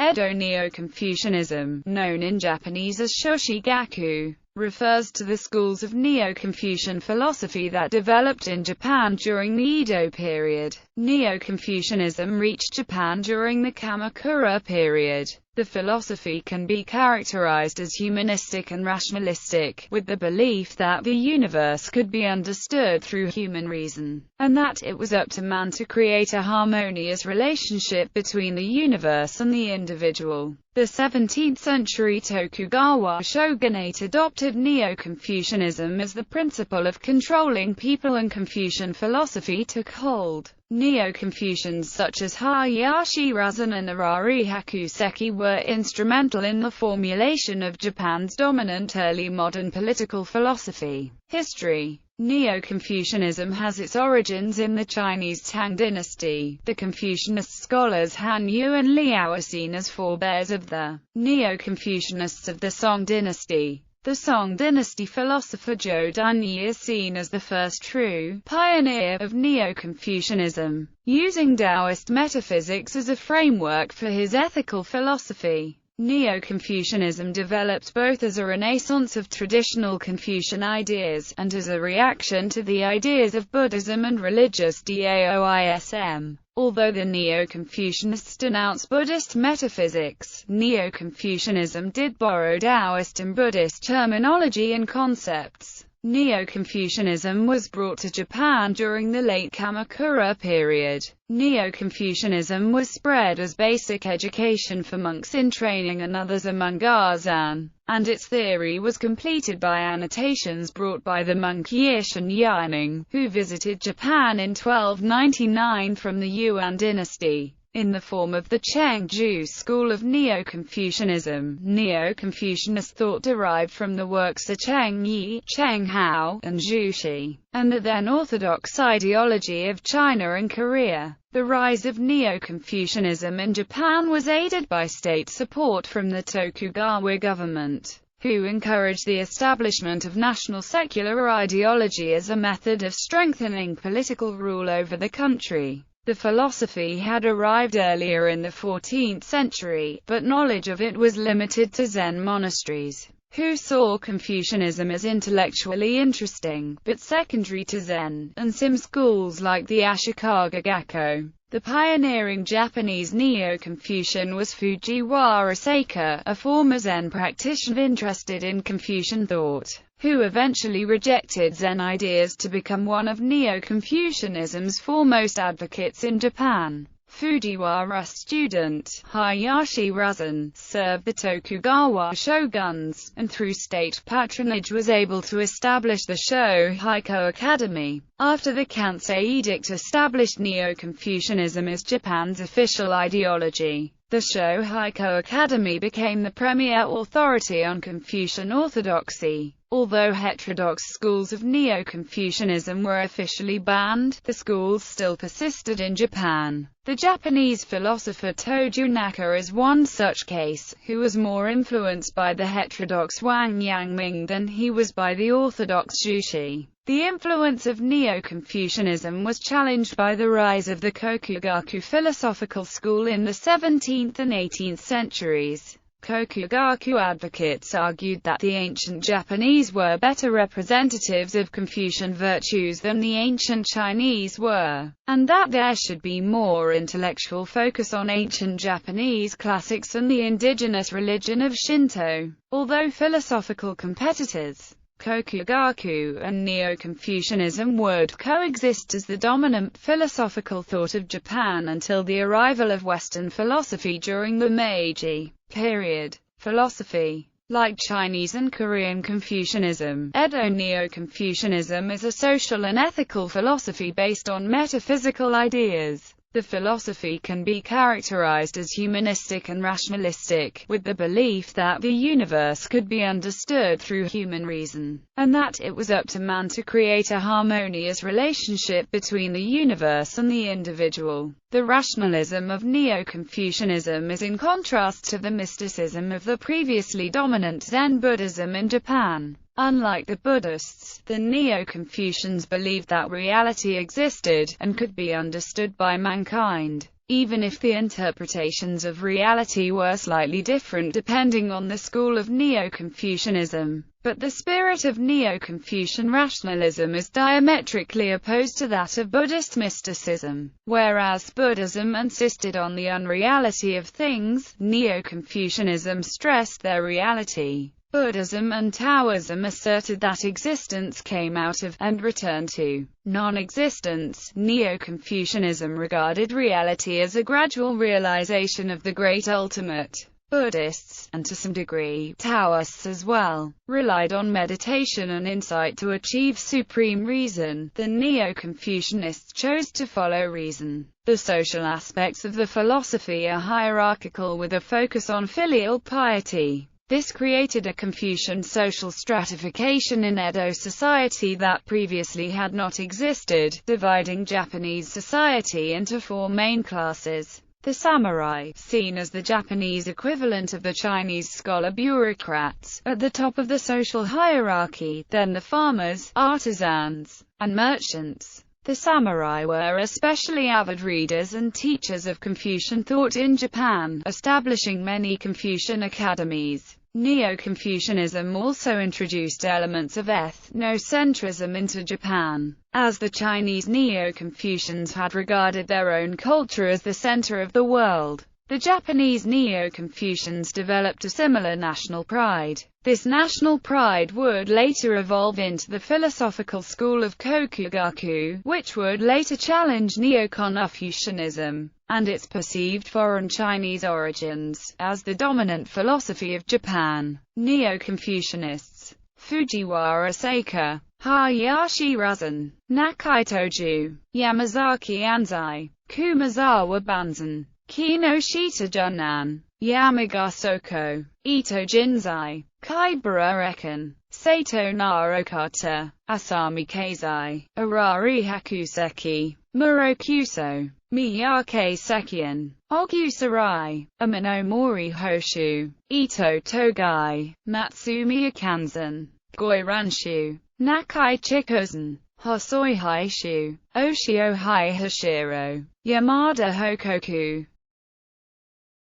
Edo Neo-Confucianism, known in Japanese as Shushi-Gaku, refers to the schools of Neo-Confucian philosophy that developed in Japan during the Edo period. Neo-Confucianism reached Japan during the Kamakura period. The philosophy can be characterized as humanistic and rationalistic, with the belief that the universe could be understood through human reason, and that it was up to man to create a harmonious relationship between the universe and the individual. The 17th-century Tokugawa shogunate adopted Neo-Confucianism as the principle of controlling people, and Confucian philosophy took hold. Neo-Confucians such as Hayashi Razan and Arari Hakuseki were instrumental in the formulation of Japan's dominant early modern political philosophy. History. Neo-Confucianism has its origins in the Chinese Tang dynasty. The Confucianist scholars Han Yu and Liao are seen as forebears of the Neo-Confucianists of the Song dynasty. The Song dynasty philosopher Zhou Dunyi is seen as the first true pioneer of Neo-Confucianism, using Taoist metaphysics as a framework for his ethical philosophy. Neo-Confucianism developed both as a renaissance of traditional Confucian ideas, and as a reaction to the ideas of Buddhism and religious Daoism. Although the Neo-Confucianists denounced Buddhist metaphysics, Neo-Confucianism did borrow Taoist and Buddhist terminology and concepts. Neo-Confucianism was brought to Japan during the late Kamakura period. Neo-Confucianism was spread as basic education for monks in training and others among Gazan, and its theory was completed by annotations brought by the monk Yishan Yaning, who visited Japan in 1299 from the Yuan dynasty. In the form of the Chengju school of Neo-Confucianism, Neo-Confucianist thought derived from the works of Cheng Yi, Cheng Hao, and Zhu Xi, and the then orthodox ideology of China and Korea. The rise of Neo-Confucianism in Japan was aided by state support from the Tokugawa government, who encouraged the establishment of national secular ideology as a method of strengthening political rule over the country. The philosophy had arrived earlier in the 14th century, but knowledge of it was limited to Zen monasteries, who saw Confucianism as intellectually interesting, but secondary to Zen, and some schools like the Ashikaga Gakko. The pioneering Japanese Neo-Confucian was Fujiwara Seika, a former Zen practitioner interested in Confucian thought, who eventually rejected Zen ideas to become one of Neo-Confucianism's foremost advocates in Japan. Fujiwara's student, Hayashi Razan, served the Tokugawa shoguns, and through state patronage was able to establish the Shushi-Gaku Academy. After the Kansei Edict established Neo-Confucianism as Japan's official ideology, the Shushi-Gaku Academy became the premier authority on Confucian orthodoxy. Although heterodox schools of Neo-Confucianism were officially banned, the schools still persisted in Japan. The Japanese philosopher Tojo Naka is one such case, who was more influenced by the heterodox Wang Yangming than he was by the orthodox Jushi. The influence of Neo-Confucianism was challenged by the rise of the Kokugaku philosophical school in the 17th and 18th centuries. Kokugaku advocates argued that the ancient Japanese were better representatives of Confucian virtues than the ancient Chinese were, and that there should be more intellectual focus on ancient Japanese classics and the indigenous religion of Shinto. Although philosophical competitors, Kokugaku and Neo-Confucianism would coexist as the dominant philosophical thought of Japan until the arrival of Western philosophy during the Meiji period. Philosophy. Like Chinese and Korean Confucianism, Edo Neo-Confucianism is a social and ethical philosophy based on metaphysical ideas. The philosophy can be characterized as humanistic and rationalistic, with the belief that the universe could be understood through human reason, and that it was up to man to create a harmonious relationship between the universe and the individual. The rationalism of Neo-Confucianism is in contrast to the mysticism of the previously dominant Zen Buddhism in Japan. Unlike the Buddhists, the Neo-Confucians believed that reality existed, and could be understood by mankind. even if the interpretations of reality were slightly different depending on the school of Neo-Confucianism. But the spirit of Neo-Confucian rationalism is diametrically opposed to that of Buddhist mysticism. Whereas Buddhism insisted on the unreality of things, Neo-Confucianism stressed their reality. Buddhism and Taoism asserted that existence came out of, and returned to, non-existence. Neo-Confucianism regarded reality as a gradual realization of the great ultimate. Buddhists, and to some degree, Taoists as well, relied on meditation and insight to achieve supreme reason. The Neo-Confucianists chose to follow reason. The social aspects of the philosophy are hierarchical with a focus on filial piety. This created a Confucian social stratification in Edo society that previously had not existed, dividing Japanese society into four main classes. The samurai, seen as the Japanese equivalent of the Chinese scholar bureaucrats, at the top of the social hierarchy, then the farmers, artisans, and merchants. The samurai were especially avid readers and teachers of Confucian thought in Japan, establishing many Confucian academies. Neo-Confucianism also introduced elements of ethnocentrism into Japan, as the Chinese Neo-Confucians had regarded their own culture as the center of the world. The Japanese Neo-Confucians developed a similar national pride. This national pride would later evolve into the philosophical school of Kokugaku, which would later challenge Neo-Confucianism and its perceived foreign Chinese origins, as the dominant philosophy of Japan. Neo-Confucianists Fujiwara Seika, Hayashi Razan, Nakaitoju, Yamazaki Anzai, Kumazawa Banzan, Kinoshita Junnan, Yamagasoko, Ito Jinzai, Kaibara Eken, Sato Narokata, Asami Keizai, Arari Hakuseki, Murokuso, Miyake Sekian, Ogusarai, Amino Hoshu, Ito Togai, Matsumi Akanzan, Goiranshu, Nakai Chikozen, Hosoi Haishu, Oshio Hai Hashiro, Yamada Hokoku,